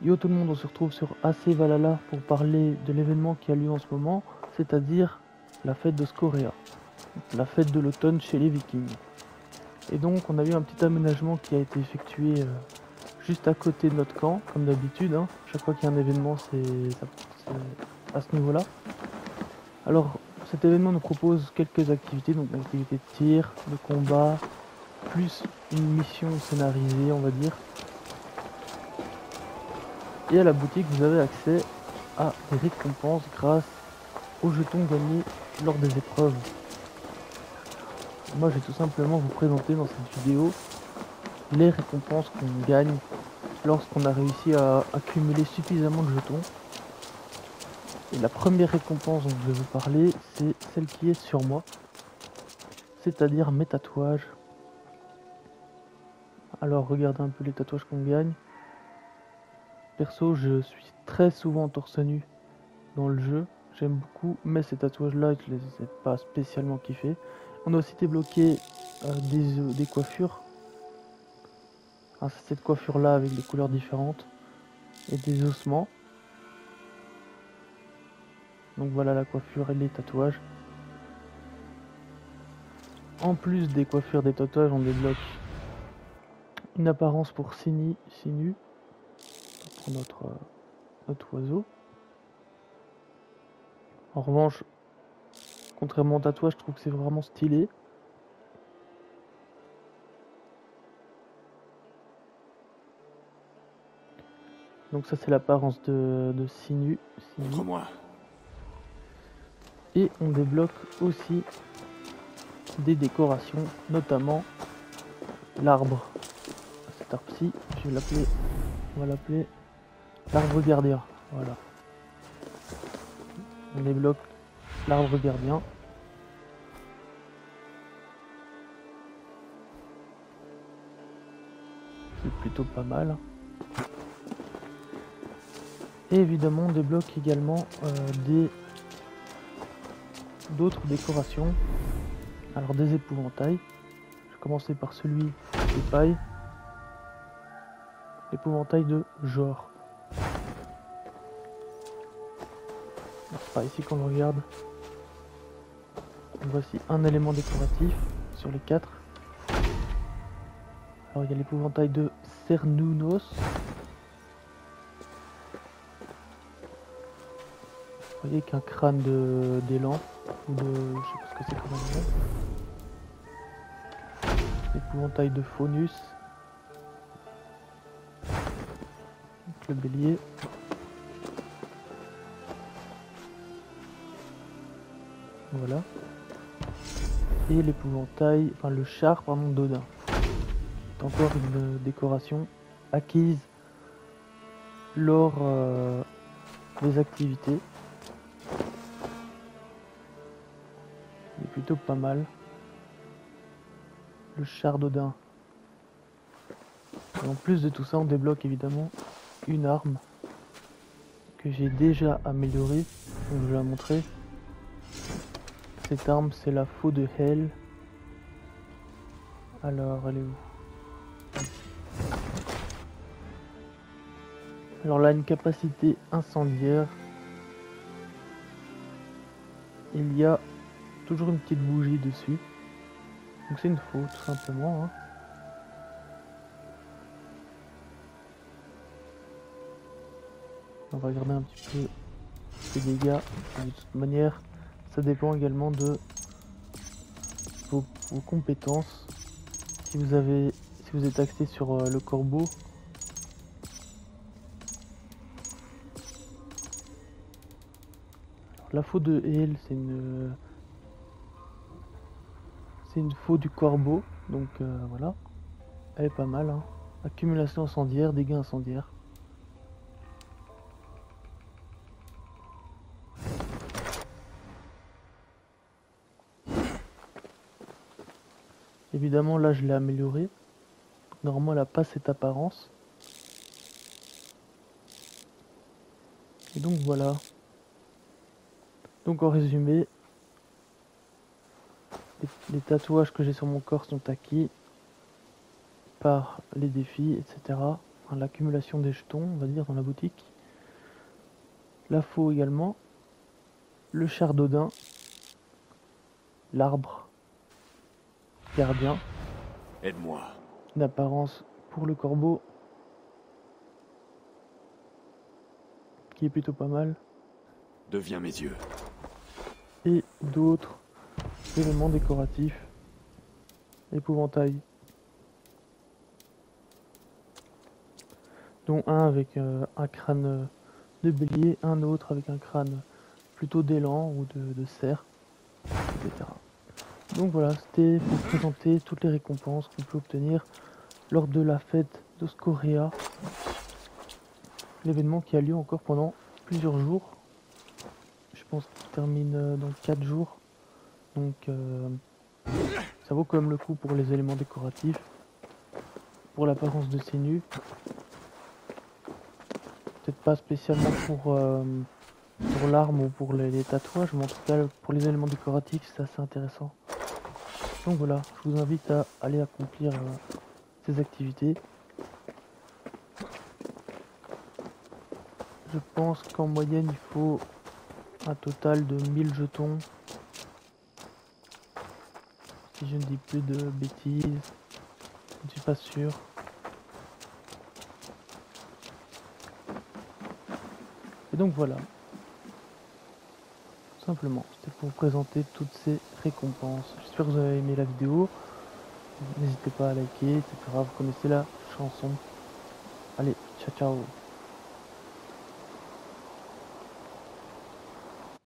Yo tout le monde, on se retrouve sur AC Valhalla pour parler de l'événement qui a lieu en ce moment, c'est-à-dire la fête de Skorea, la fête de l'automne chez les Vikings. Et donc on a eu un petit aménagement qui a été effectué juste à côté de notre camp, comme d'habitude. Chaque fois qu'il y a un événement, c'est à ce niveau-là. Alors cet événement nous propose quelques activités, donc l'activité de tir, de combat, plus une mission scénarisée, on va dire. Et à la boutique, vous avez accès à des récompenses grâce aux jetons gagnés lors des épreuves. Moi, je vais tout simplement vous présenter dans cette vidéo les récompenses qu'on gagne lorsqu'on a réussi à accumuler suffisamment de jetons. Et la première récompense dont je vais vous parler, c'est celle qui est sur moi, c'est-à-dire mes tatouages. Alors, regardez un peu les tatouages qu'on gagne. Perso, je suis très souvent torse nu dans le jeu, j'aime beaucoup, mais ces tatouages là je les ai pas spécialement kiffés. On a aussi débloqué des coiffures, c'est cette coiffure là avec des couleurs différentes et des ossements. Donc voilà la coiffure et les tatouages. En plus des coiffures, des tatouages, on débloque une apparence pour Sinu, pour notre oiseau. En revanche, contrairement au tatouage, je trouve que c'est vraiment stylé. Donc ça c'est l'apparence de Sinu. Montre-moi. Et on débloque aussi des décorations, notamment l'arbre. Cet arbre-ci, on va l'appeler l'arbre gardien. Voilà. On débloque l'arbre gardien. C'est plutôt pas mal. Et évidemment, on débloque également d'autres décorations. Alors des épouvantails. Je vais commencer par celui de paille. L'épouvantail de Jor. C'est par ici qu'on le regarde. Voici un élément décoratif sur les 4. Alors il y a l'épouvantail de Cernunnos. Vous voyez qu'un crâne d'élan, ou de... je sais pas ce que c'est comme animal. L'épouvantail de Faunus. Donc le bélier. Voilà. Et l'épouvantail, enfin le char pardon d'Odin. C'est encore une décoration acquise lors des activités. Il est plutôt pas mal. Le char d'Odin. Et en plus de tout ça, on débloque évidemment une arme que j'ai déjà améliorée. Donc je vais la montrer. Cette arme, c'est la faux de Hell. Alors, elle est où? Alors là, une capacité incendiaire. Il y a toujours une petite bougie dessus. Donc c'est une faux, tout simplement. On va regarder un petit peu les dégâts. De toute manière, ça dépend également de vos compétences. Si vous êtes axé sur le corbeau, la faux de Hell, c'est une faux du corbeau, donc voilà, elle est pas mal. Accumulation incendiaire, dégâts incendiaires. Évidemment, là je l'ai améliorée. Normalement, elle n'a pas cette apparence. Et donc voilà. Donc en résumé, les tatouages que j'ai sur mon corps sont acquis par les défis, etc. l'accumulation des jetons, on va dire, dans la boutique. La faux également. Le chardodin. L'arbre gardien. Aide-moi. D'apparence pour le corbeau. Qui est plutôt pas mal. Deviens mes yeux. Et d'autres éléments décoratifs. Épouvantail. Dont un avec un crâne de bélier, un autre avec un crâne plutôt d'élan ou de cerf, etc. Donc voilà, c'était pour présenter toutes les récompenses qu'on peut obtenir lors de la fête de Scorea. L'événement qui a lieu encore pendant plusieurs jours. Je pense qu'il termine dans 4 jours. Donc ça vaut quand même le coup pour les éléments décoratifs. Pour l'apparence de ces nus. Peut-être pas spécialement pour l'arme ou pour les tatouages, mais en tout cas pour les éléments décoratifs c'est assez intéressant. Donc voilà, je vous invite à aller accomplir ces activités. Je pense qu'en moyenne il faut un total de 1000 jetons. Si je ne dis plus de bêtises, je ne suis pas sûr. Et donc voilà. Tout simplement, c'était pour vous présenter toutes ces récompenses. J'espère que vous avez aimé la vidéo. N'hésitez pas à liker, etc. Vous connaissez la chanson. Allez, ciao ciao.